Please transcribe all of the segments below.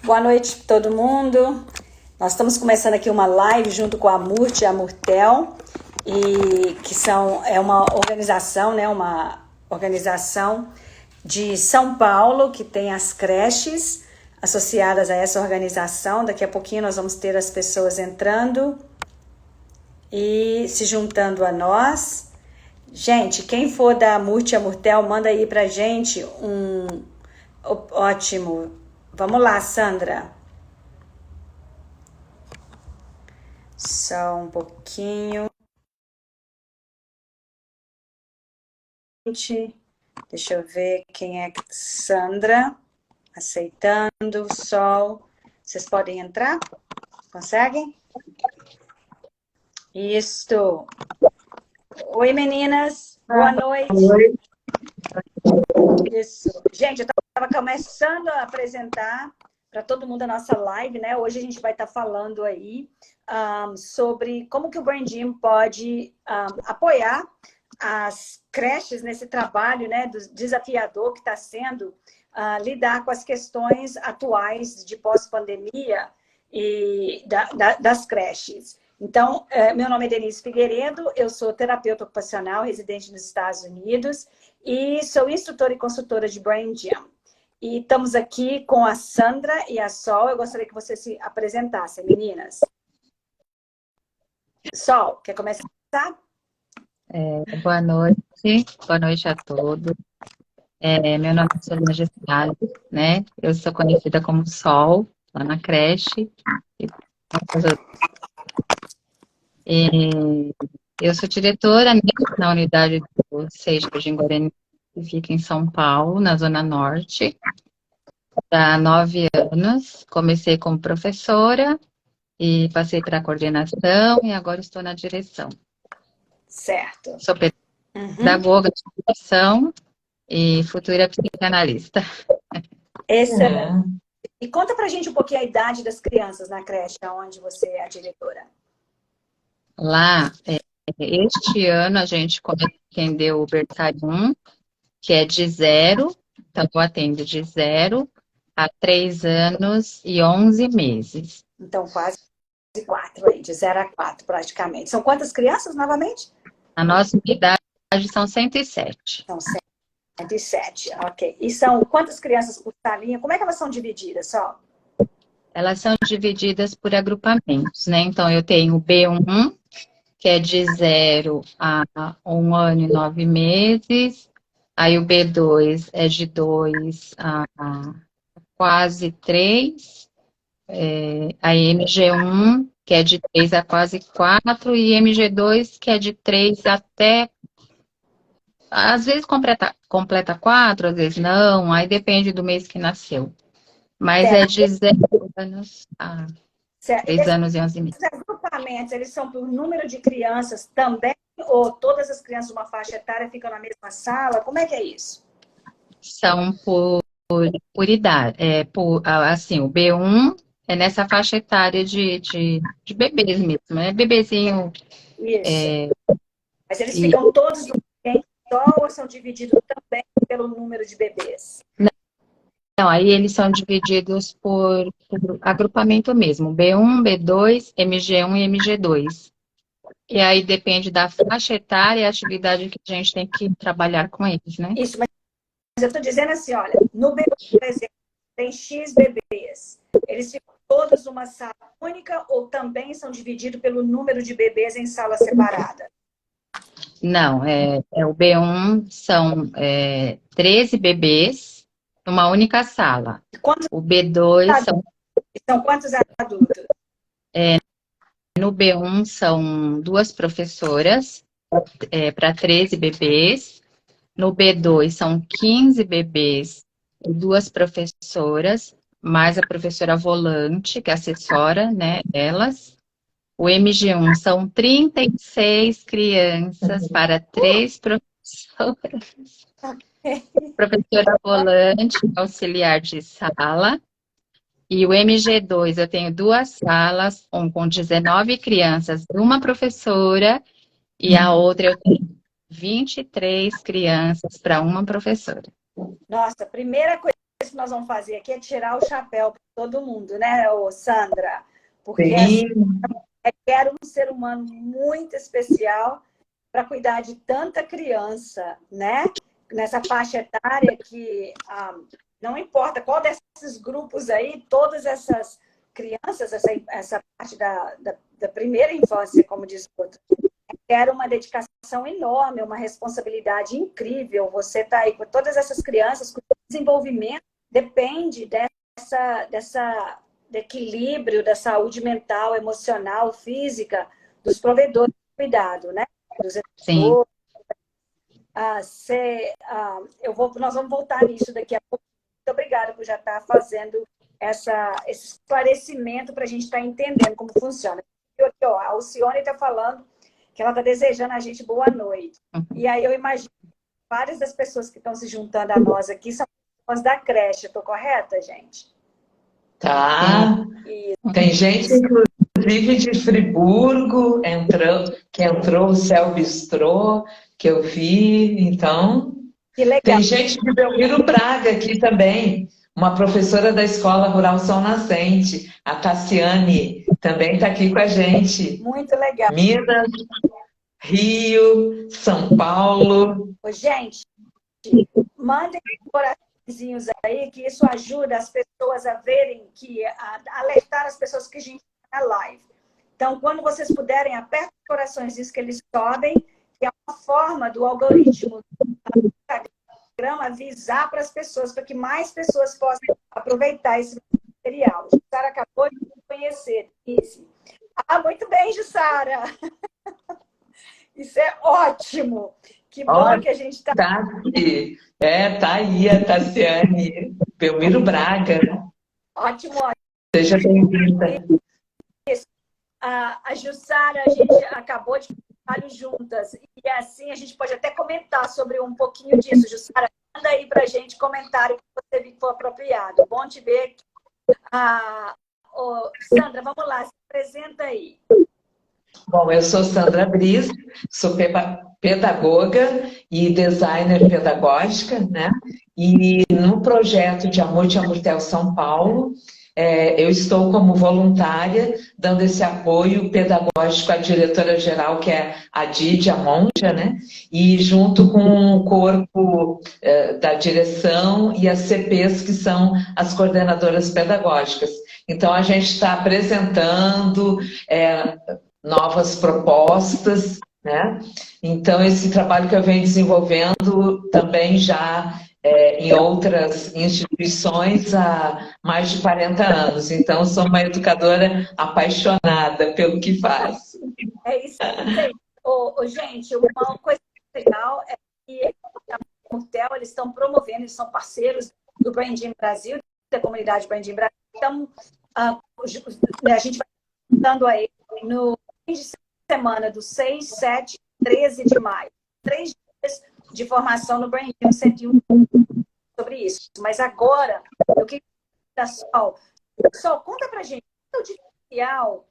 Boa noite todo mundo. Nós estamos começando aqui uma live junto com a Murti e a Murtel, e é uma organização, né, uma organização de São Paulo que tem as creches associadas a essa organização. Daqui a pouquinho nós vamos ter as pessoas entrando e se juntando a nós. Gente, quem for da Murti e a Murtel, manda aí pra gente um ótimo. Vamos lá, Sandra. Só um pouquinho. Deixa eu ver quem é. Sandra. Aceitando. Sol. Vocês podem entrar? Conseguem? Isso. Oi, meninas. Boa noite. Oi. Isso. Gente, eu estava começando a apresentar para todo mundo a nossa live, né? Hoje a gente vai estar falando aí sobre como que o Brain Gym pode apoiar as creches nesse trabalho, né, desafiador que está sendo lidar com as questões atuais de pós-pandemia e das creches. Então, meu nome é Denise Figueiredo, eu sou terapeuta ocupacional, residente nos Estados Unidos, e sou instrutora e consultora de Brain Gym. E estamos aqui com a Sandra e a Sol. Eu gostaria que vocês se apresentassem, meninas. Sol, quer começar? Boa noite a todos. Meu nome é Solange Salles, né? Eu sou conhecida como Sol, lá na creche. Eu sou diretora, né, na unidade do SEI Jardim Guarani, que fica em São Paulo, na Zona Norte. Há 9 anos, comecei como professora e passei para a coordenação e agora estou na direção. Certo. Sou pedagoga de educação e futura psicanalista. Excelente. E conta pra gente um pouquinho a idade das crianças na creche, onde você é a diretora. Lá, este ano, a gente começou a atender o berçário 1, que é de 0, então eu atendo de 0 a 3 anos e 11 meses. Então, quase 4 aí, de 0 a 4 praticamente. São quantas crianças, novamente? A nossa unidade são 107. São 107, ok. E são quantas crianças por salinha? Como é que elas são divididas, só? Elas são divididas por agrupamentos, né? Então, eu tenho o B1, que é de 0 a 1 ano e 9 meses. Aí o B2 é de 2 a quase 3. A MG1, que é de 3 a quase 4. E MG2, que é de 3 até... Às vezes completa 4, às vezes não. Aí depende do mês que nasceu. Mas é de 0 anos a 3 anos e 11 meses. Esses agrupamentos, eles são por número de crianças também? Ou todas as crianças de uma faixa etária ficam na mesma sala? Como é que é isso? São por idade. Assim, o B1 é nessa faixa etária de bebês mesmo, né? Bebezinho. Isso. Mas eles ficam todos no ambiente só ou são divididos também pelo número de bebês? Não, aí eles são divididos por agrupamento mesmo. B1, B2, MG1 e MG2. E aí depende da faixa etária e a atividade que a gente tem que trabalhar com eles, né? Isso, mas eu estou dizendo assim, olha, no B1, por exemplo, tem X bebês. Eles ficam todos numa sala única ou também são divididos pelo número de bebês em sala separada? Não, o B1 são 13 bebês numa única sala. O B2 são quantos adultos? No B1 são 2 professoras para 13 bebês. No B2 são 15 bebês e 2 professoras, mais a professora volante, que assessora, né, elas. O MG1 são 36 crianças para 3 professoras. Professora volante, auxiliar de sala. E o MG2, eu tenho 2 salas, um com 19 crianças, uma professora, e a outra eu tenho 23 crianças para uma professora. Nossa, primeira coisa que nós vamos fazer aqui é tirar o chapéu para todo mundo, né, ô Sandra? Porque Sim. quero um ser humano muito especial para cuidar de tanta criança, né? Nessa faixa etária que não importa qual desses grupos aí, todas essas crianças, essa parte da primeira infância, como diz o outro, quero uma dedicação enorme, uma responsabilidade incrível. Você está aí com todas essas crianças, com o desenvolvimento, depende do equilíbrio, da saúde mental, emocional, física, dos provedores de cuidado, né? Dos Sim. Nós vamos voltar nisso daqui a pouco. Muito obrigada por já estar fazendo esse esclarecimento para a gente estar entendendo como funciona. Aqui, ó, a Alcione está falando que ela está desejando a gente boa noite. E aí eu imagino que várias das pessoas que estão se juntando a nós aqui são pessoas da creche. Estou correta, gente? Tá. Tem gente, inclusive, de Friburgo, que entrou o Céu Bistrô, que eu vi. Então, que legal. Tem gente de Belmiro Braga aqui também. Uma professora da Escola Rural Sol Nascente, a Tassiane, também está aqui com a gente. Muito legal. Minas, Rio, São Paulo. Gente, mandem coraçõezinhos aí, que isso ajuda as pessoas a verem, alertar as pessoas que a gente está na live. Então, quando vocês puderem, apertem os coraçõezinhos que eles sobem, que é uma forma do algoritmo do Instagram avisar para as pessoas, para que mais pessoas possam aproveitar esse material. Jussara acabou de me conhecer. Isso. Muito bem, Jussara. Isso é ótimo. Que bom que a gente está... Tá aí a Tassiane, Belmiro Braga. Ótimo. Seja bem-vinda. A Jussara, a gente acabou de trabalhar juntas. E assim a gente pode até comentar sobre um pouquinho disso. Jussara, manda aí para a gente comentário que você for apropriado. Bom te ver aqui. Sandra, vamos lá, se apresenta aí. Bom, eu sou Sandra Briz, sou pedagoga e designer pedagógica, né? E no projeto de Amor de Amurtel São Paulo, eu estou como voluntária, dando esse apoio pedagógico à diretora-geral, que é a Didi, a Monja, né? E junto com o corpo da direção e as CPs, que são as coordenadoras pedagógicas. Então, a gente está apresentando novas propostas, né? Então, esse trabalho que eu venho desenvolvendo também já em outras instituições há mais de 40 anos. Então, sou uma educadora apaixonada pelo que faço. É isso aí. Gente, uma coisa legal é que a Amurtel, eles estão promovendo, eles são parceiros do Branding Brasil, da comunidade Branding Brasil. Então, a gente vai dando aí no fim de semana do 6, 7 e 13 de maio. 3 dias de formação no Branding 101 sobre isso. Mas agora, eu queria Sol, conta pra gente o diferencial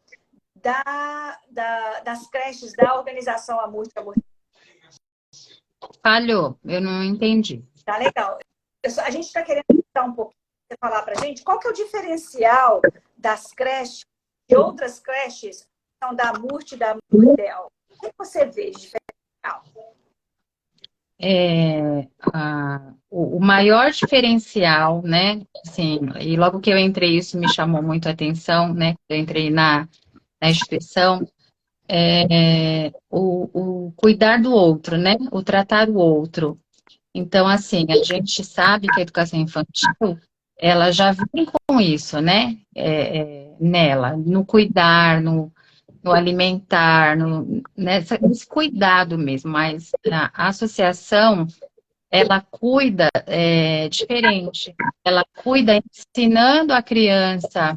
das creches da organização Amor de Amor. Falhou, eu não entendi. Tá legal. A gente está querendo dar um pouquinho, você falar pra gente, qual que é o diferencial das creches, de outras creches, são da MURT e da Amurtel? O que você vê de diferencial? O maior diferencial, né, assim, e logo que eu entrei, isso me chamou muito a atenção, né, eu entrei na instituição, o cuidar do outro, né, o tratar o outro. Então, assim, a gente sabe que a educação infantil, ela já vem com isso, né, nela, no cuidar, no alimentar, nesse cuidado mesmo, mas a associação, ela cuida diferente, ela cuida ensinando a criança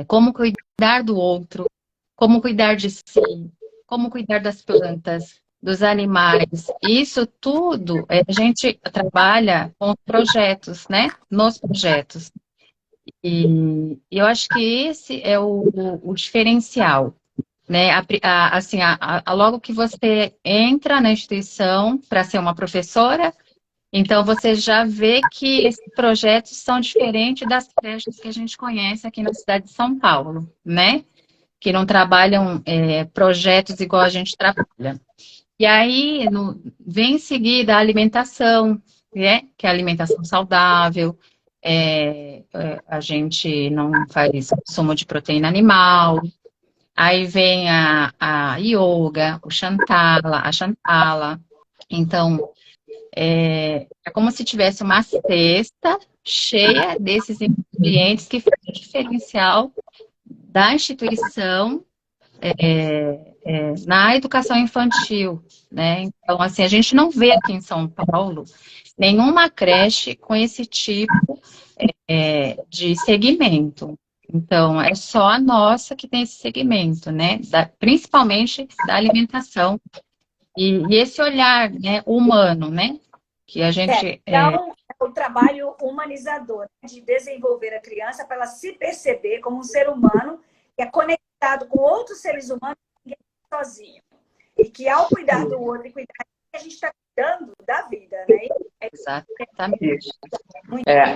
como cuidar do outro, como cuidar de si, como cuidar das plantas, dos animais. Isso tudo a gente trabalha com projetos, né? Nos projetos. E eu acho que esse é o diferencial. Né? Logo que você entra na instituição para ser uma professora, Então, você já vê que esses projetos são diferentes das creches que a gente conhece aqui na cidade de São Paulo, né? Que não trabalham projetos igual a gente trabalha. E aí, vem em seguida a alimentação, né? Que é a alimentação saudável. A gente não faz consumo de proteína animal. Aí vem a yoga, a Shantala. Então, é como se tivesse uma cesta cheia desses ingredientes que faz o diferencial da instituição na educação infantil, né? Então, assim, a gente não vê aqui em São Paulo nenhuma creche com esse tipo de segmento. Então, é só a nossa que tem esse segmento, né? Principalmente da alimentação e esse olhar, né, humano, né? Que a gente... Então, é o trabalho humanizador, né, de desenvolver a criança para ela se perceber como um ser humano que é conectado com outros seres humanos, ninguém é sozinho. E que ao cuidar do outro e cuidar a gente está cuidando da vida, né? Exatamente.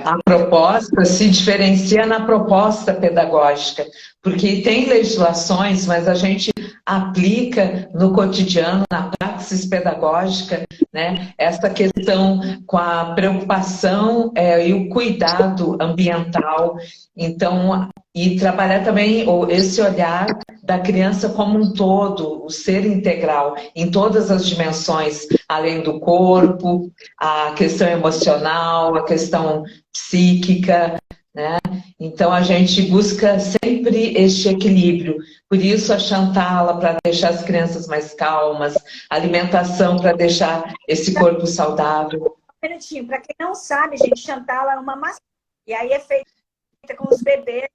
A proposta se diferencia na proposta pedagógica, porque tem legislações, mas a gente aplica no cotidiano, na praxis pedagógica, né, essa questão com a preocupação e o cuidado ambiental. Então, e trabalhar também esse olhar da criança como um todo, o ser integral, em todas as dimensões, além do corpo, a questão emocional, a questão psíquica, né? Então a gente busca sempre este equilíbrio. Por isso a Shantala, para deixar as crianças mais calmas, a alimentação para deixar esse corpo saudável. Um minutinho, para quem não sabe, gente, Shantala é uma massagem. E aí é feita com os bebês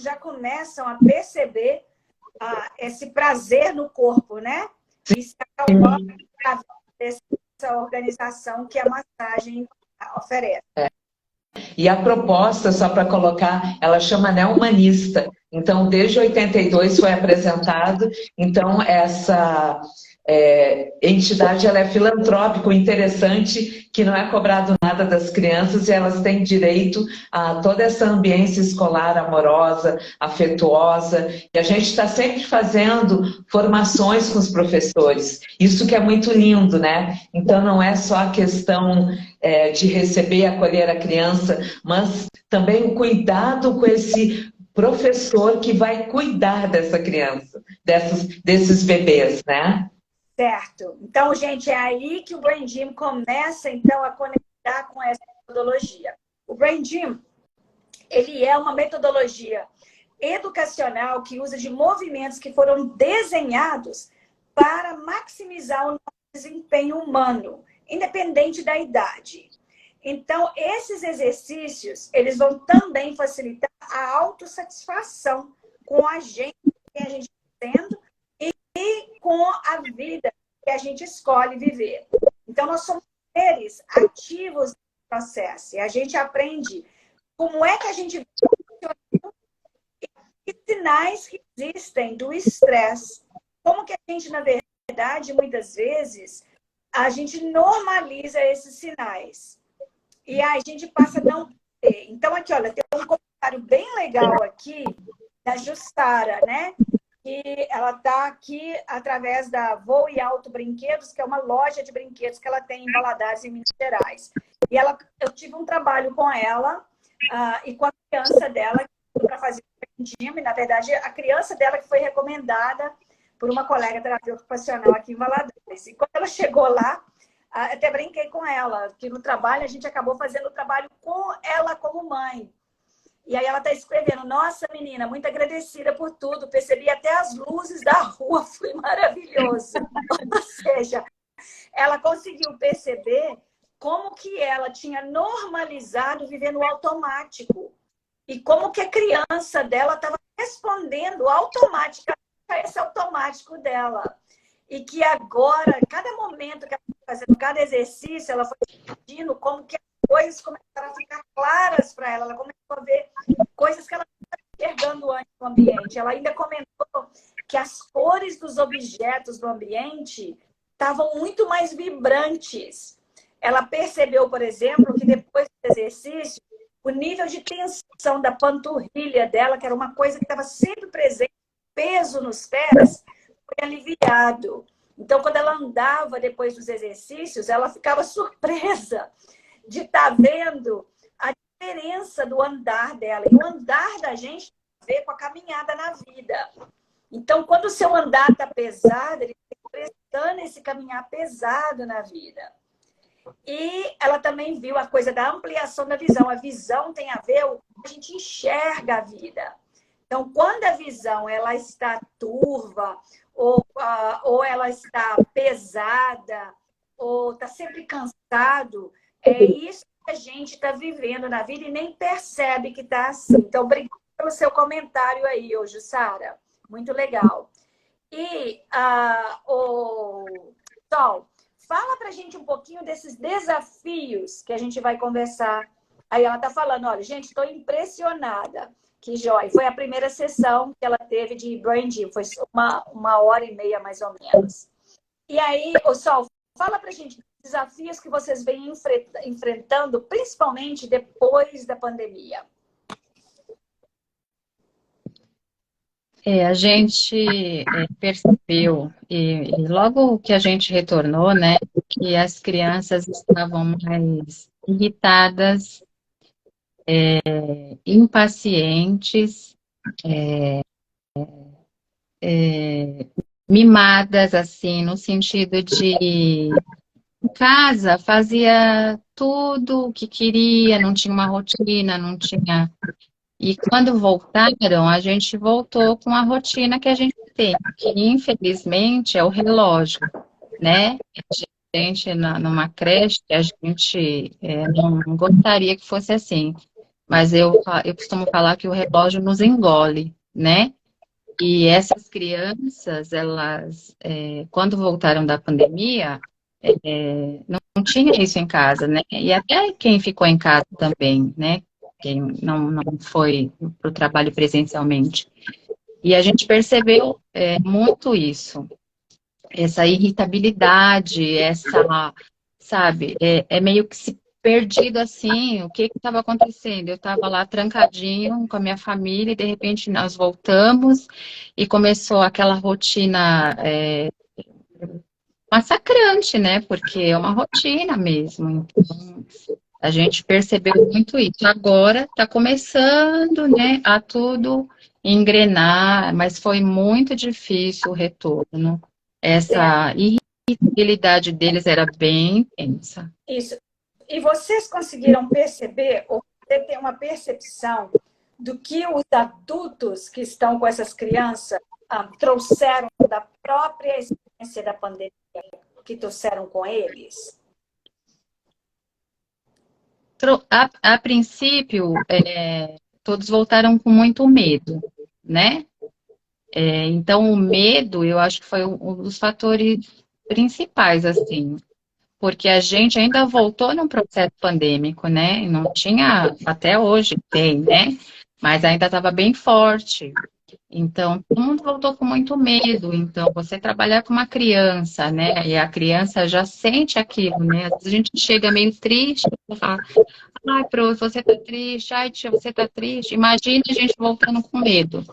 já começam a perceber esse prazer no corpo, né? E se acalmar dessa organização que a massagem oferece. E a proposta, só para colocar, ela chama Neo-Humanista. Então, desde 82 foi apresentado. Então, essa entidade ela é filantrópica, o interessante que não é cobrado nada das crianças e elas têm direito a toda essa ambiência escolar amorosa, afetuosa. E a gente está sempre fazendo formações com os professores. Isso que é muito lindo, né? Então, não é só a questão de receber e acolher a criança, mas também o cuidado com esse professor que vai cuidar dessa criança, desses bebês, né? Certo. Então, gente, é aí que o Brain Gym começa, então, a conectar com essa metodologia. O Brain Gym, ele é uma metodologia educacional que usa de movimentos que foram desenhados para maximizar o nosso desempenho humano, independente da idade. Então, esses exercícios, eles vão também facilitar a autossatisfação com a gente está tendo e com a vida que a gente escolhe viver. Então, nós somos seres ativos no processo. E a gente aprende como é que a gente e sinais que existem do estresse. Como que a gente, na verdade, muitas vezes, a gente normaliza esses sinais. E a gente passa a não ter. Então, aqui, olha, tem um comentário bem legal aqui da Jussara, né? Que ela está aqui através da Voo e Alto Brinquedos, que é uma loja de brinquedos que ela tem em Valadares, em Minas Gerais. E eu tive um trabalho com ela e com a criança dela para fazer o gym. Na verdade, a criança dela que foi recomendada por uma colega terapeuta ocupacional aqui em Valadares. E quando ela chegou lá, até brinquei com ela, que no trabalho a gente acabou fazendo o trabalho com ela como mãe. E aí ela está escrevendo, nossa, menina, muito agradecida por tudo. Percebi até as luzes da rua, foi maravilhoso. Ou seja, ela conseguiu perceber como que ela tinha normalizado viver no automático. E como que a criança dela estava respondendo automaticamente a esse automático dela. E que agora, cada momento que ela foi fazendo, cada exercício, ela foi pedindo como que coisas começaram a ficar claras para ela. Ela começou a ver coisas que ela não estava enxergando antes no ambiente. Ela ainda comentou que as cores dos objetos do ambiente estavam muito mais vibrantes. ela percebeu, por exemplo, que depois do exercício, o nível de tensão da panturrilha dela, que era uma coisa que estava sempre presente, peso nos pés, foi aliviado. Então, quando ela andava depois dos exercícios, ela ficava surpresa de estar vendo a diferença do andar dela. E o andar da gente tem a ver com a caminhada na vida. Então, quando o seu andar está pesado, ele está prestando esse caminhar pesado na vida. E ela também viu a coisa da ampliação da visão. A visão tem a ver com como a gente enxerga a vida. Então, quando a visão ela está turva, ou ela está pesada, ou está sempre cansado, é isso que a gente está vivendo na vida e nem percebe que está assim. Então, obrigada pelo seu comentário aí hoje, Sara. Muito legal. E o Sol, fala pra gente um pouquinho desses desafios que a gente vai conversar. Aí ela tá falando, olha, gente, estou impressionada. Que joia. Foi a primeira sessão que ela teve de Brain Gym. Foi uma hora e meia, mais ou menos. E aí, o Sol, fala pra gente desafios que vocês vêm enfrentando, principalmente depois da pandemia. A gente percebeu, e logo que a gente retornou, né, que as crianças estavam mais irritadas, impacientes, mimadas, assim, no sentido de em casa fazia tudo o que queria, não tinha uma rotina, não tinha. E quando voltaram, a gente voltou com a rotina que a gente tem, que infelizmente é o relógio, né? A gente, numa creche, a gente não gostaria que fosse assim, mas eu costumo falar que o relógio nos engole, né? E essas crianças, elas, quando voltaram da pandemia, não tinha isso em casa, né? E até quem ficou em casa também, né? Quem não foi para o trabalho presencialmente. E a gente percebeu muito isso, essa irritabilidade, sabe, meio que se perdido assim, o que estava acontecendo? Eu estava lá trancadinho com a minha família e de repente nós voltamos e começou aquela rotina massacrante, né? Porque é uma rotina mesmo. Então, a gente percebeu muito isso. Agora está começando, né, a tudo engrenar, mas foi muito difícil o retorno. Essa irritabilidade deles era bem intensa. Isso. E vocês conseguiram perceber, ou você tem uma percepção do que os adultos que estão com essas crianças trouxeram da própria experiência da pandemia, que trouxeram com eles? A princípio, todos voltaram com muito medo, né? Então, o medo, eu acho que foi um dos fatores principais, assim, porque a gente ainda voltou num processo pandêmico, né? E não tinha, até hoje tem, né? Mas ainda estava bem forte. Então, todo mundo voltou com muito medo. Então, você trabalhar com uma criança, né? E a criança já sente aquilo, né? Às vezes a gente chega meio triste, fala, ai, Pro, você tá triste, ai, tia, você tá triste. Imagina a gente voltando com medo,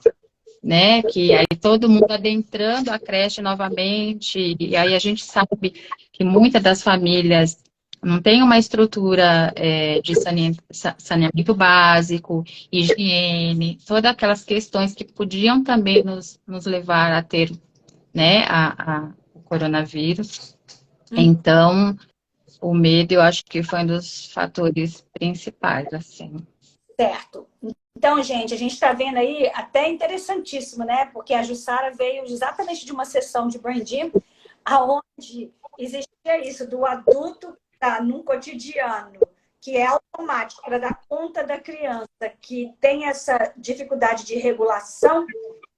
né? Que aí todo mundo adentrando a creche novamente, e aí a gente sabe que muitas das famílias não tem uma estrutura de saneamento básico, higiene, todas aquelas questões que podiam também nos levar a ter, né, o coronavírus. Então, o medo, eu acho que foi um dos fatores principais, assim. Certo. Então, gente, a gente está vendo aí até interessantíssimo, né? Porque a Jussara veio exatamente de uma sessão de Brain Gym, aonde existia isso do adulto que está num cotidiano que é automático para dar conta da criança que tem essa dificuldade de regulação,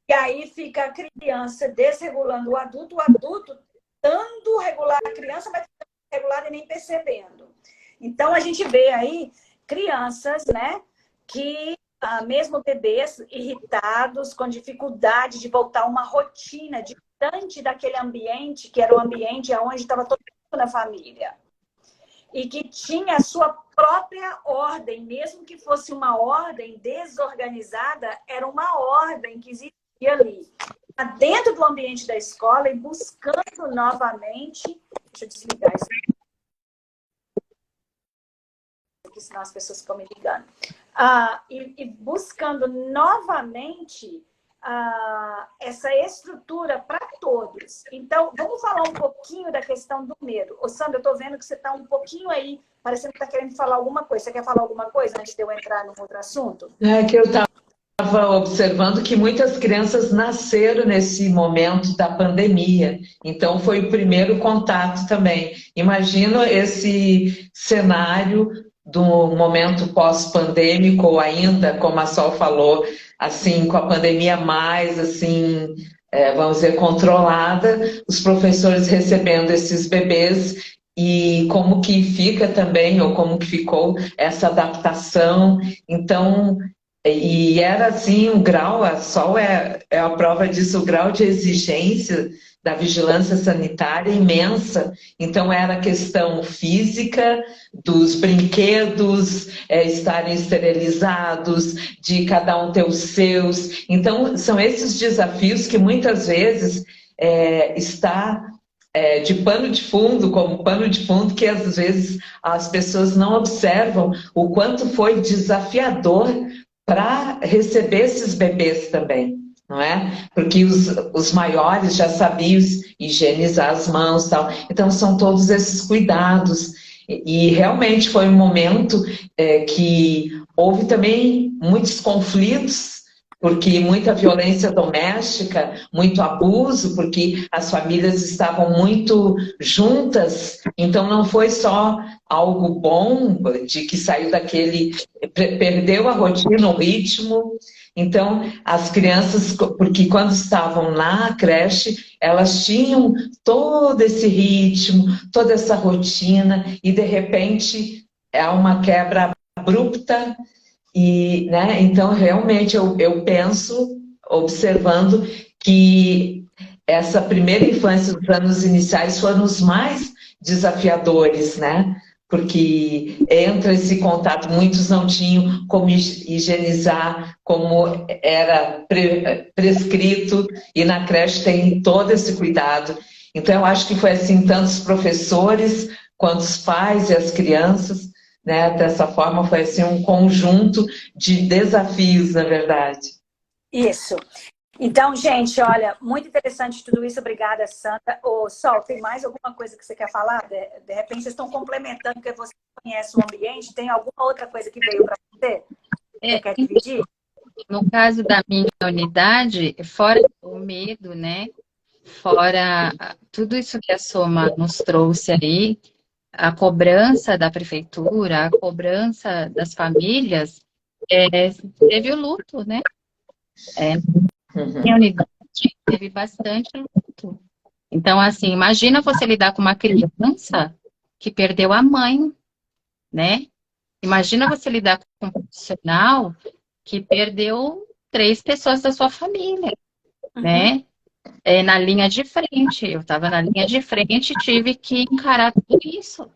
e aí fica a criança desregulando o adulto tentando regular a criança, mas regulada e nem percebendo. Então, a gente vê aí crianças, né, que mesmo bebês irritados, com dificuldade de voltar a uma rotina distante daquele ambiente, que era o ambiente onde estava todo mundo na família. e que tinha a sua própria ordem, mesmo que fosse uma ordem desorganizada, era uma ordem que existia ali, dentro do ambiente da escola, e buscando novamente... Deixa eu desligar isso aqui, senão as pessoas ficam me ligando. E buscando novamente essa estrutura para todos. Então, vamos falar um pouquinho da questão do medo. Ô, Sandra, eu estou vendo que você está um pouquinho aí, parecendo que está querendo falar alguma coisa. Você quer falar alguma coisa antes de eu entrar num outro assunto? É que eu estava observando que muitas crianças nasceram nesse momento da pandemia. Então, foi o primeiro contato também. Imagina esse cenário do momento pós-pandêmico, ou ainda, como a Sol falou, assim, com a pandemia mais, assim, vamos dizer, controlada, os professores recebendo esses bebês e como que fica também, ou como que ficou essa adaptação. Então, e era assim, o grau, a Sol é a prova disso, o grau de exigência da vigilância sanitária imensa. Então, era a questão física, dos brinquedos estarem esterilizados, de cada um ter os seus. Então, são esses desafios que muitas vezes está de pano de fundo, como pano de fundo, que às vezes as pessoas não observam o quanto foi desafiador para receber esses bebês também, não é? Porque os maiores já sabiam higienizar as mãos e tal. Então, são todos esses cuidados. E realmente foi um momento que houve também muitos conflitos, porque muita violência doméstica, muito abuso, porque as famílias estavam muito juntas, então não foi só algo bom, de que saiu daquele, perdeu a rotina, o ritmo. Então, as crianças, porque quando estavam na creche, elas tinham todo esse ritmo, toda essa rotina, e de repente é uma quebra abrupta. E, né, então, realmente, eu penso, observando, que essa primeira infância, os anos iniciais, foram os mais desafiadores, né? Porque entra esse contato, muitos não tinham como higienizar, como era prescrito, e na creche tem todo esse cuidado. Então, eu acho que foi assim, tanto os professores, quanto os pais e as crianças, né? Dessa forma, foi assim, um conjunto de desafios, na verdade. Isso. Então, gente, olha, muito interessante tudo isso. Obrigada, Sandra. Ô, Sol, tem mais alguma coisa que você quer falar? De repente, vocês estão complementando, porque você conhece o ambiente. Tem alguma outra coisa que veio para você? Você quer dividir? No caso da minha unidade, fora o medo, né? Fora tudo isso que a Soma nos trouxe aí, a cobrança da prefeitura, a cobrança das famílias, teve o luto, né? Minha unidade teve bastante luto. Então, assim, imagina você lidar com uma criança que perdeu a mãe, né? Imagina você lidar com um profissional que perdeu 3 pessoas da sua família, né? Na linha de frente. Eu estava na linha de frente e tive que encarar tudo isso.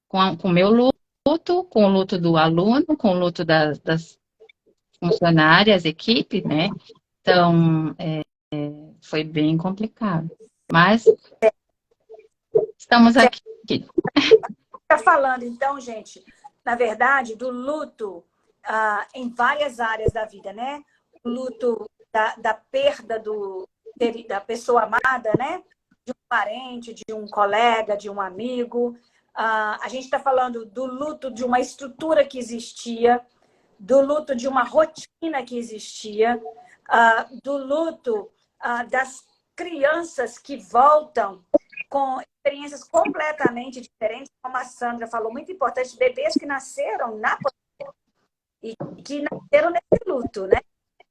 Com o meu luto, com o luto do aluno, com o luto das funcionárias, equipe, né? Então, foi bem complicado. Mas estamos aqui. Está falando, então, gente, na verdade, do luto em várias áreas da vida, né? O luto da perda da pessoa amada, né? De um parente, de um colega, de um amigo. A gente está falando do luto de uma estrutura que existia, do luto de uma rotina que existia, do luto das crianças que voltam com experiências completamente diferentes, como a Sandra falou, muito importante, bebês que nasceram na pandemia e que nasceram nesse luto, né?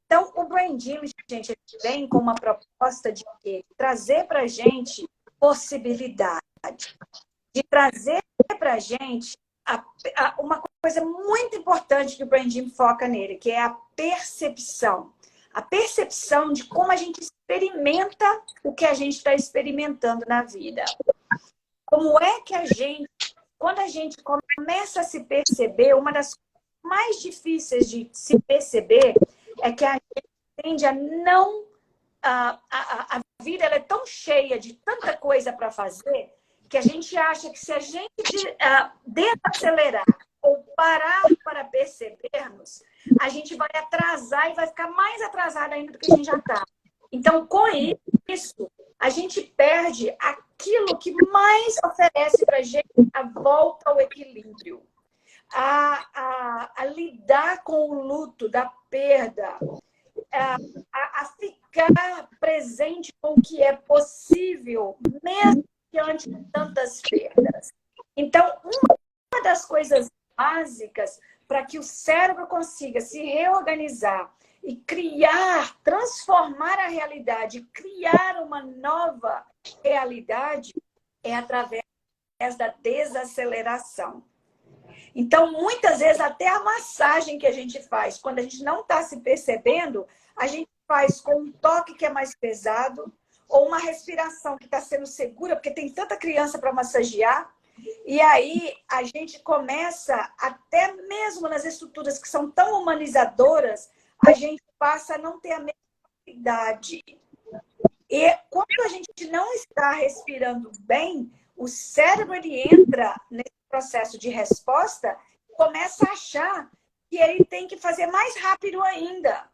Então, o Brain Gym, gente, vem com uma proposta de trazer para a gente possibilidade, de trazer para a gente uma coisa muito importante que o Brain Gym foca nele, que é a percepção. A percepção de como a gente experimenta o que a gente está experimentando na vida. Como é que a gente quando a gente começa a se perceber, uma das coisas mais difíceis de se perceber é que a gente tende a não... A vida ela é tão cheia de tanta coisa para fazer que a gente acha que se a gente desacelerar ou parar para percebermos, a gente vai atrasar e vai ficar mais atrasado ainda do que a gente já está. Então, com isso, a gente perde aquilo que mais oferece para a gente a volta ao equilíbrio, a lidar com o luto da perda, a ficar presente com o que é possível, mesmo diante de tantas perdas. Então, uma das coisas básicas para que o cérebro consiga se reorganizar e criar, transformar a realidade, criar uma nova realidade, é através da desaceleração. Então, muitas vezes, até a massagem que a gente faz, quando a gente não está se percebendo, a gente faz com um toque que é mais pesado, ou uma respiração que está sendo segura, porque tem tanta criança para massagear, e aí a gente começa, até mesmo nas estruturas que são tão humanizadoras, a gente passa a não ter a mesma idade. E quando a gente não está respirando bem, o cérebro ele entra nesse processo de resposta e começa a achar que ele tem que fazer mais rápido ainda,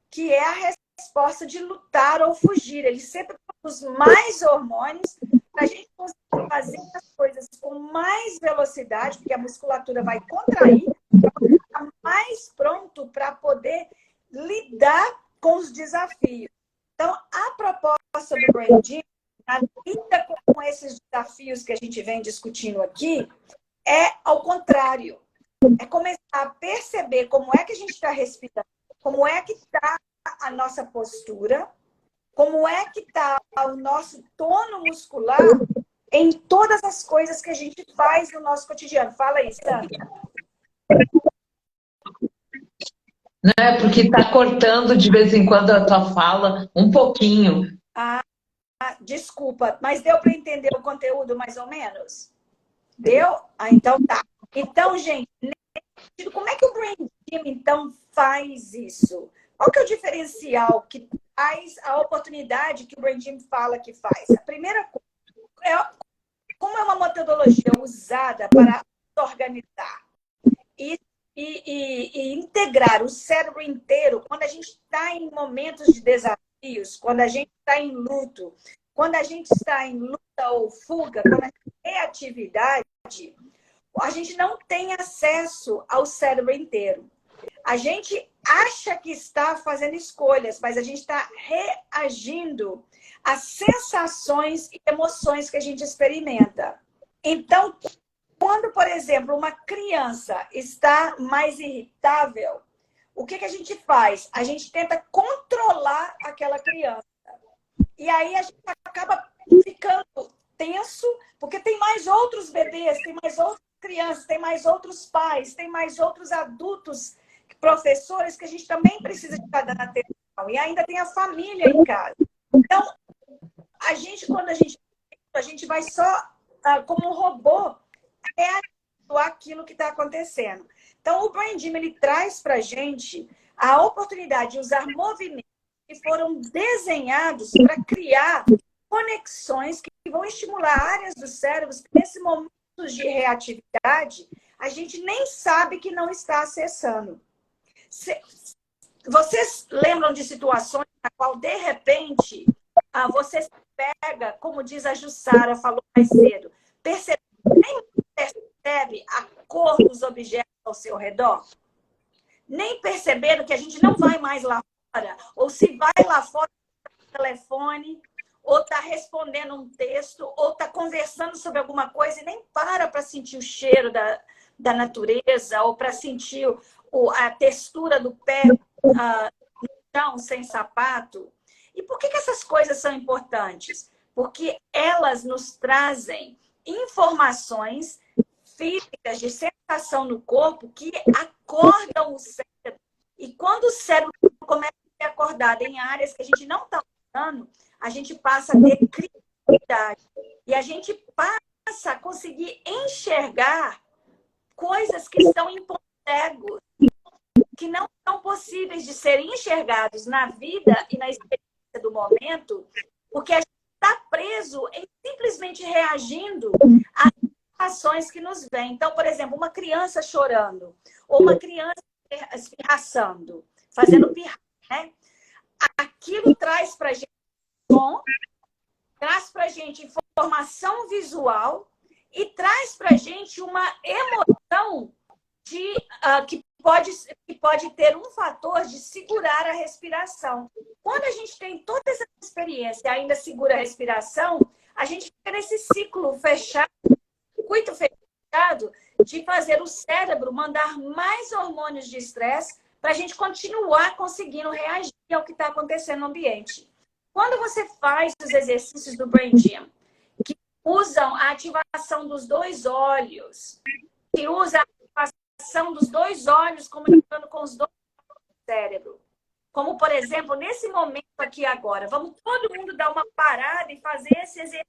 que é a resposta de lutar ou fugir. Ele sempre produz mais hormônios para a gente conseguir fazer as coisas com mais velocidade, porque a musculatura vai contrair, para ficar mais pronto para poder lidar com os desafios. Então, a proposta do Brain Gym, a lida com esses desafios que a gente vem discutindo aqui, é ao contrário. É começar a perceber como é que a gente está respirando, como é que está a nossa postura, como é que está o nosso tono muscular em todas as coisas que a gente faz no nosso cotidiano. Fala aí, Sandra. Não, porque está cortando de vez em quando a tua fala, um pouquinho. Desculpa, mas deu para entender o conteúdo mais ou menos? Deu? Então tá. Então, gente, como é que o Brain Gym, então, faz isso? Qual que é o diferencial que faz a oportunidade que o Brain Gym fala que faz? A primeira coisa, como é uma metodologia usada para organizar e integrar o cérebro inteiro, quando a gente está em momentos de desafios, quando a gente está em luto, quando a gente está em luta ou fuga, quando a gente tem atividade, a gente não tem acesso ao cérebro inteiro. A gente acha que está fazendo escolhas, mas a gente está reagindo às sensações e emoções que a gente experimenta. Então, quando, por exemplo, uma criança está mais irritável, o que a gente faz? A gente tenta controlar aquela criança. E aí a gente acaba ficando tenso, porque tem mais outros bebês, tem mais outras crianças, tem mais outros pais, tem mais outros adultos, professores, que a gente também precisa de estar dando atenção. E ainda tem a família em casa. Então, quando a gente vai só como um robô reagir àquilo que está acontecendo. Então, o Brain Gym, ele traz para a gente a oportunidade de usar movimentos que foram desenhados para criar conexões que vão estimular áreas do cérebro que, nesse momento de reatividade, a gente nem sabe que não está acessando. Vocês lembram de situações na qual, de repente, você se pega, como diz a Jussara, falou mais cedo, nem percebe a cor dos objetos ao seu redor? Nem percebendo que a gente não vai mais lá fora, ou se vai lá fora no telefone, ou está respondendo um texto, ou está conversando sobre alguma coisa e nem para sentir o cheiro da natureza, ou para sentir a textura do pé no chão, sem sapato. E por que essas coisas são importantes? Porque elas nos trazem informações físicas de sensação no corpo que acordam o cérebro. E quando o cérebro começa a ser acordado em áreas que a gente não está usando, a gente passa a ter criatividade. E a gente passa começa a conseguir enxergar coisas que estão em pontos cegos, que não são possíveis de serem enxergados na vida e na experiência do momento, porque a gente está preso em simplesmente reagindo às ações que nos vêm. Então, por exemplo, uma criança chorando, ou uma criança espirraçando, fazendo pirra, né? Aquilo traz para a gente som, traz para a gente informação visual e traz para a gente uma emoção que pode ter um fator de segurar a respiração. Quando a gente tem toda essa experiência e ainda segura a respiração, a gente fica nesse ciclo fechado, circuito fechado, de fazer o cérebro mandar mais hormônios de estresse para a gente continuar conseguindo reagir ao que está acontecendo no ambiente. Quando você faz os exercícios do Brain Gym, que usam a ativação dos dois olhos, que usa a ativação dos dois olhos comunicando com os dois do cérebro, como, por exemplo, nesse momento aqui agora, vamos todo mundo dar uma parada e fazer esse exercício.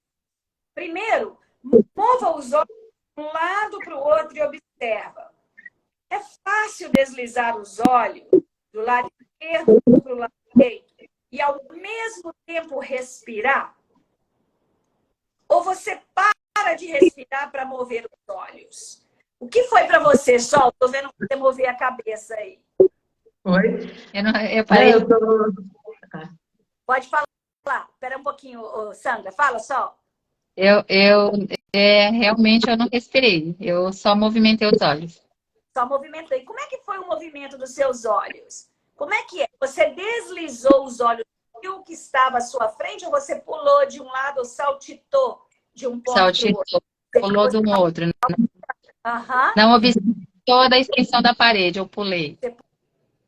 Primeiro, mova os olhos de um lado para o outro e observa. É fácil deslizar os olhos do lado esquerdo para o lado direito e, ao mesmo tempo, respirar? Ou você para de respirar para mover os olhos? O que foi para você, Sol? Estou vendo você mover a cabeça aí. Oi? Eu parei. Pode falar. Espera um pouquinho, Sandra. Fala, Sol. Realmente eu não respirei. Eu só movimentei os olhos. Só movimentei. Como é que foi o movimento dos seus olhos? Como é que é? Você deslizou os olhos, viu o que estava à sua frente, ou você pulou de um lado ou saltitou de um ponto para o outro? Pulou de um outro. Aham. Não observei toda a extensão da parede, eu pulei. Você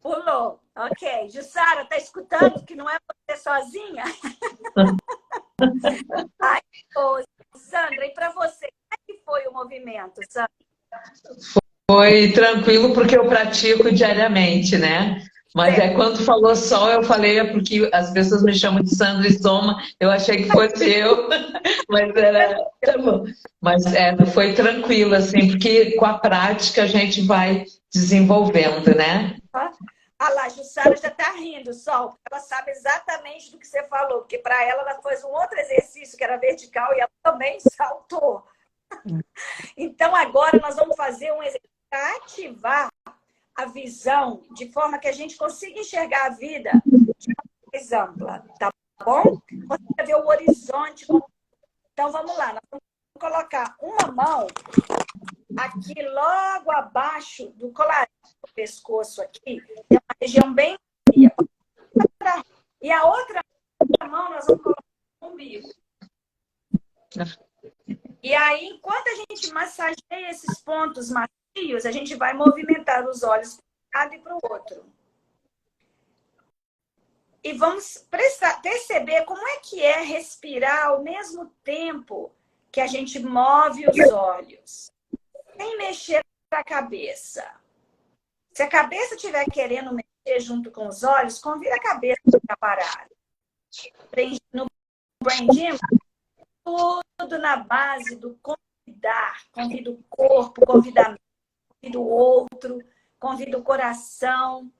pulou. Ok. Jussara, tá escutando que não é você sozinha? Ai, Sandra, e para você, como é que foi o movimento, Sandra? Foi tranquilo porque eu pratico diariamente, né? Mas quando falou Sol, eu falei porque as pessoas me chamam de Sandra e Soma, eu achei que fosse eu, mas tá bom. Mas foi tranquilo, assim, porque com a prática a gente vai desenvolvendo, né? Ah lá, a Jussara já está rindo, Sol, porque ela sabe exatamente do que você falou, porque para ela fez um outro exercício que era vertical e ela também saltou. Então agora nós vamos fazer um exercício para ativar a visão de forma que a gente consiga enxergar a vida de uma mais ampla, tá bom? Você vai ver o horizonte. Então vamos lá, nós vamos colocar uma mão aqui logo abaixo do colarinho do pescoço aqui, tem uma região bem fria. E a outra mão nós vamos colocar no umbigo. E aí, enquanto a gente massageia esses pontos macios, a gente vai movimentar os olhos para um lado e para o outro. E vamos perceber como é que é respirar ao mesmo tempo que a gente move os olhos, sem mexer a cabeça. Se a cabeça estiver querendo mexer junto com os olhos, convida a cabeça para parar. No Brain Gym, tudo na base do convidar. Convida o corpo, convida a mente, convida o outro, convida o coração.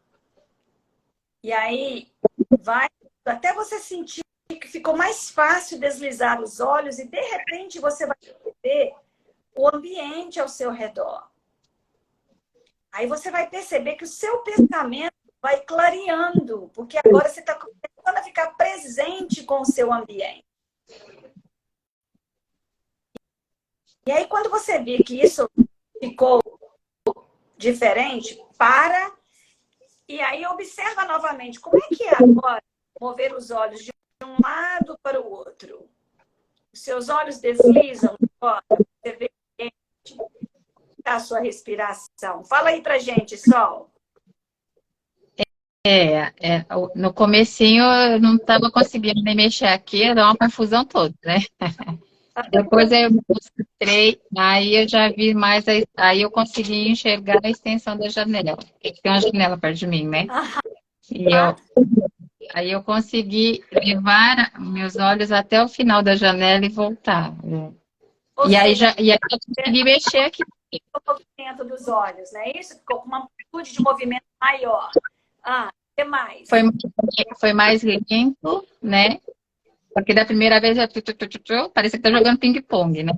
E aí, vai até você sentir que ficou mais fácil deslizar os olhos e, de repente, você vai perceber o ambiente ao seu redor. Aí você vai perceber que o seu pensamento vai clareando, porque agora você está começando a ficar presente com o seu ambiente. E aí, quando você vê que isso ficou diferente, para e aí observa novamente como é que é agora mover os olhos de um lado para o outro. Os seus olhos deslizam, você vê a sua respiração. Fala aí pra gente, Sol. No comecinho eu não estava conseguindo nem mexer aqui, dá uma confusão toda, né? Depois eu me concentrei, aí eu já vi mais, aí eu consegui enxergar a extensão da janela. Tem uma janela perto de mim, né? Aí eu consegui levar meus olhos até o final da janela e voltar. Ou E aí seja, eu consegui mexer aqui. o movimento dos olhos, né? Isso ficou com uma amplitude de movimento maior. O que mais? Foi mais lento, né? Porque da primeira vez parecia que tá jogando ping-pong, né?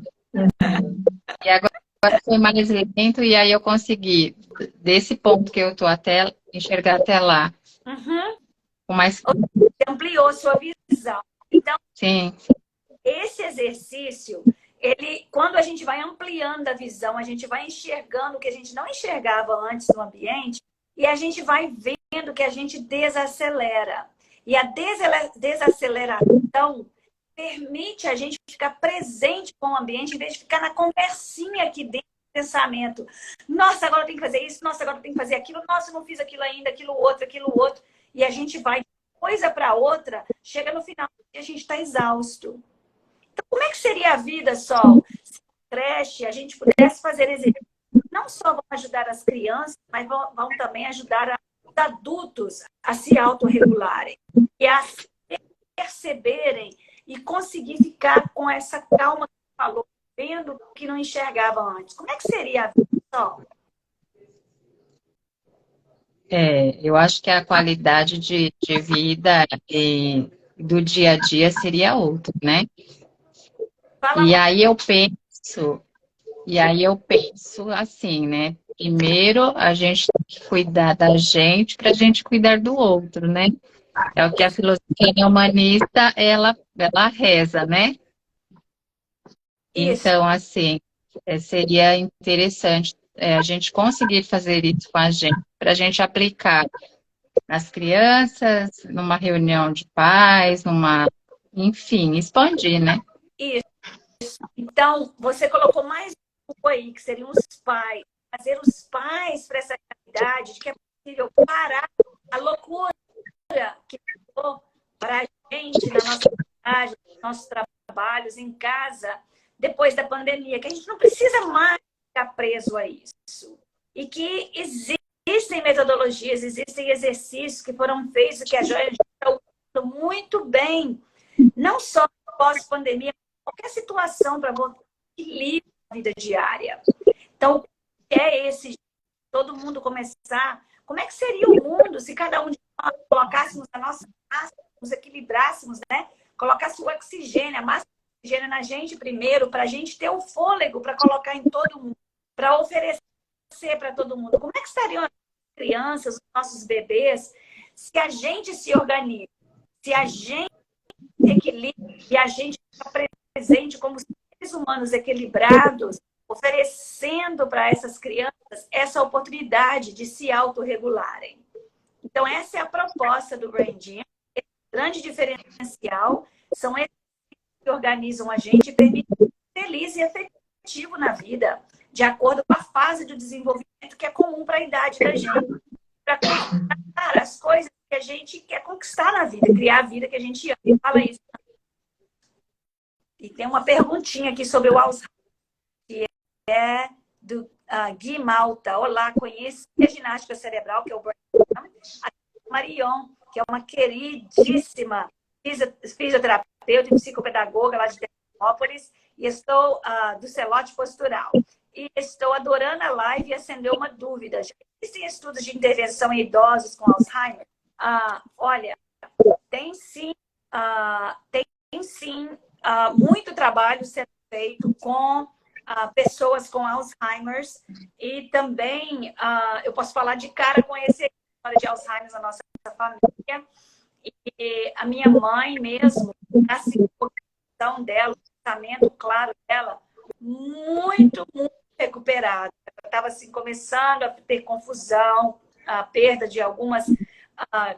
E agora foi mais lento e aí eu consegui, desse ponto que eu tô até enxergar até lá, Uhum. com mais. Você ampliou sua visão. Então, Sim, esse exercício, ele, quando a gente vai ampliando a visão, a gente vai enxergando o que a gente não enxergava antes no ambiente e a gente vai vendo que a gente desacelera. E a desaceleração permite a gente ficar presente com o ambiente em vez de ficar na conversinha aqui dentro do pensamento. Nossa, agora eu tenho que fazer isso. Nossa, agora eu tenho que fazer aquilo. Nossa, eu não fiz aquilo ainda, aquilo outro, aquilo outro. E a gente vai de coisa para outra, chega no final e a gente está exausto. Então, como é que seria a vida, Sol, se na creche a gente pudesse fazer exercícios? Não só vão ajudar as crianças, mas vão também ajudar os adultos a se autorregularem e a se perceberem e conseguir ficar com essa calma que você falou, vendo o que não enxergava antes. Como é que seria a vida, Sol? eu acho que a qualidade de vida do dia a dia seria outra, né? Fala E mais. aí eu penso assim, né? Primeiro a gente tem que cuidar da gente para a gente cuidar do outro, né? É o que a filosofia humanista ela reza, né? Isso. Então, assim, seria interessante a gente conseguir fazer isso com a gente, para a gente aplicar nas crianças, numa reunião de pais, enfim, expandir, né? Isso. Então, você colocou mais um aí, que seriam os pais. Fazer os pais para essa realidade de que é possível parar a loucura que ficou para a gente na nossa cidade, nos nossos trabalhos, em casa, depois da pandemia, que a gente não precisa mais ficar preso a isso. E que existem metodologias, existem exercícios que foram feitos, que a Joia está usando muito bem, não só pós-pandemia, qualquer situação para voltar equilíbrio na vida diária. Então, o que é esse? Todo mundo começar. Como é que seria o mundo se cada um de nós colocássemos a nossa massa, nos equilibrássemos, né? Colocasse o oxigênio, a massa de oxigênio na gente primeiro, para a gente ter o fôlego para colocar em todo mundo, para oferecer para todo mundo. Como é que estariam as crianças, os nossos bebês, se a gente se organiza, se a gente equilibra e a gente está presente como seres humanos equilibrados, oferecendo para essas crianças essa oportunidade de se autorregularem. Então, essa é a proposta do Brain Gym. Esse grande diferencial são esses que organizam a gente e permitem ser feliz e efetivo na vida, de acordo com a fase do desenvolvimento que é comum para a idade da gente. Para conquistar as coisas que a gente quer conquistar na vida, criar a vida que a gente ama. Fala isso. E tem uma perguntinha aqui sobre o Alzheimer, que é do Gui Malta. Olá, conheci a ginástica cerebral, que é o Brain Gym. A Marion, que é uma queridíssima fisioterapeuta e psicopedagoga lá de Teresópolis, e estou do Celote Postural. E estou adorando a live e acendeu uma dúvida. Já existem estudos de intervenção em idosos com Alzheimer? Olha, tem sim, muito trabalho sendo feito com pessoas com Alzheimer e também eu posso falar de cara com esse história de Alzheimer na nossa família. E a minha mãe mesmo, a situação dela, o pensamento claro dela, muito recuperada. Ela estava assim, começando a ter confusão, a perda de algumas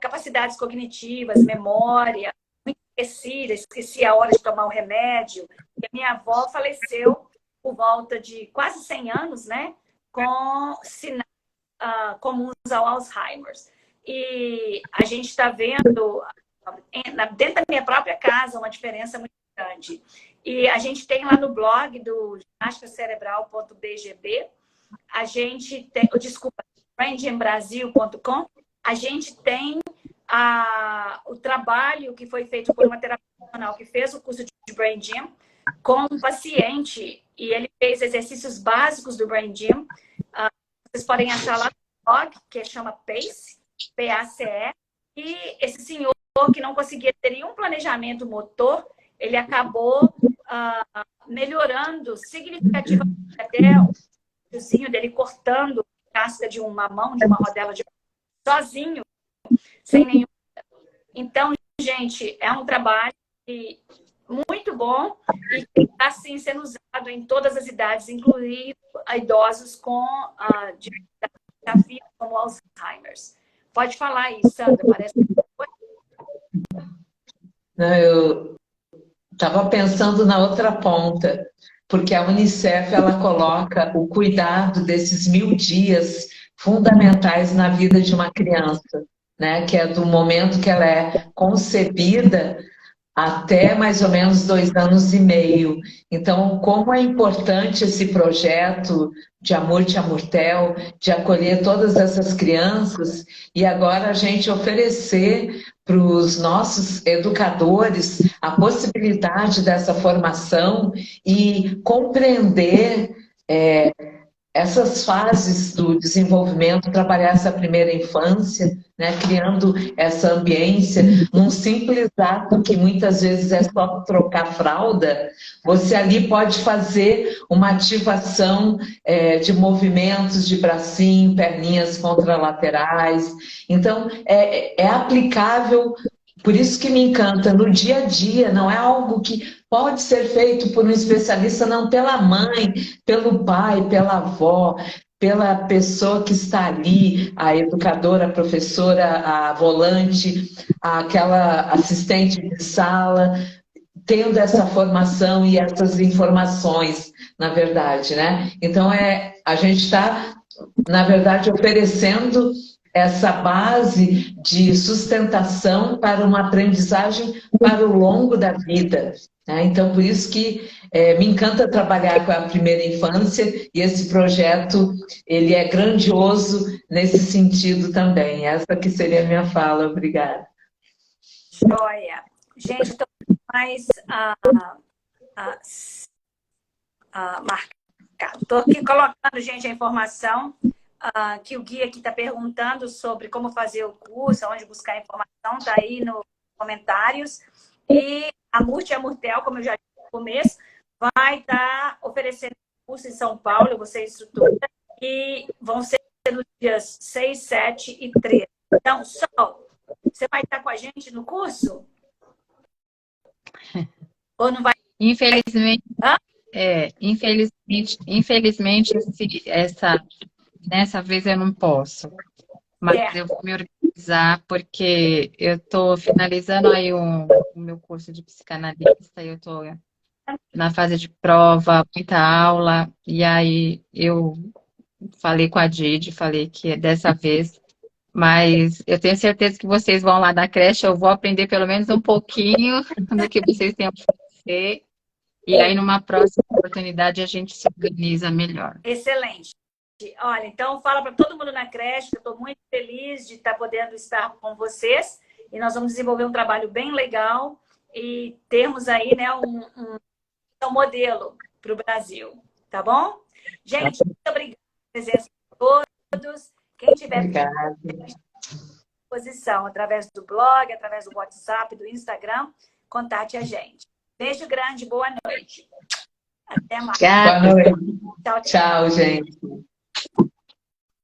capacidades cognitivas, memória, muito esquecida, esquecia a hora de tomar o remédio. E a minha avó faleceu por volta de quase 100 anos, né? Com sinais comuns ao Alzheimer. E a gente está vendo, dentro da minha própria casa, uma diferença muito grande. E a gente tem lá no blog do ginástica-cerebral.bgb, a gente tem, desculpa, braingembrasil.com, a gente tem o trabalho que foi feito por uma terapeuta que fez o curso de Brain Gym com um paciente e ele fez exercícios básicos do Brain Gym. Vocês podem achar lá no blog, que chama PACE, P-A-C-E. E esse senhor que não conseguia ter nenhum planejamento motor, ele acabou melhorando significativamente até o fiozinho dele cortando a casca de uma mão, de uma rodela de sozinho, sem nenhum. Então, gente, é um trabalho muito bom e que está assim, sendo usado em todas as idades, incluindo idosos com desafios como Alzheimer's. Pode falar aí, Sandra, parece que foi. Não, eu estava pensando na outra ponta, porque a Unicef ela coloca o cuidado desses 1000 dias fundamentais na vida de uma criança, né? Que é do momento que ela é concebida até mais ou menos 2 anos e meio. Então, como é importante esse projeto de Amor Tia Murtel, de acolher todas essas crianças, e agora a gente oferecer para os nossos educadores a possibilidade dessa formação e compreender essas fases do desenvolvimento, trabalhar essa primeira infância, né, criando essa ambiência, num simples ato que muitas vezes é só trocar fralda, você ali pode fazer uma ativação de movimentos de bracinho, perninhas contralaterais. Então, é aplicável. Por isso que me encanta, no dia a dia, não é algo que pode ser feito por um especialista, não, pela mãe, pelo pai, pela avó, pela pessoa que está ali, a educadora, a professora, a volante, aquela assistente de sala, tendo essa formação e essas informações, na verdade, né? Então, a gente está, na verdade, oferecendo essa base de sustentação para uma aprendizagem para o longo da vida, né? Então, por isso que me encanta trabalhar com a primeira infância e esse projeto, ele é grandioso nesse sentido também. Essa que seria a minha fala. Obrigada. Joia. Gente, estou mais marcado. Estou aqui colocando, gente, a informação que o guia aqui está perguntando sobre como fazer o curso, onde buscar a informação, está aí nos comentários. E a Tia Murtel, como eu já disse no começo, vai estar oferecendo curso em São Paulo, você é instrutora, e vão ser nos dias 6, 7 e 13. Então, Sol, você vai estar com a gente no curso? Ou não vai? Infelizmente, infelizmente dessa vez eu não posso. Mas eu vou me organizar porque eu estou finalizando aí o meu curso de psicanalista, eu estou na fase de prova, muita aula, e aí eu falei com a Didi, falei que dessa vez, mas eu tenho certeza que vocês vão lá da creche, eu vou aprender pelo menos um pouquinho do que vocês têm a oferecer, e aí numa próxima oportunidade a gente se organiza melhor. Excelente. Olha, então fala para todo mundo na creche que eu estou muito feliz de estar podendo estar com vocês e nós vamos desenvolver um trabalho bem legal e termos aí, né, um modelo para o Brasil, tá bom? Gente, muito obrigada pela presença de todos. Quem tiver disposição através do blog, através do WhatsApp, do Instagram, contate a gente. Beijo grande, boa noite. Até mais. Boa noite. Tchau, tchau. Tchau, gente.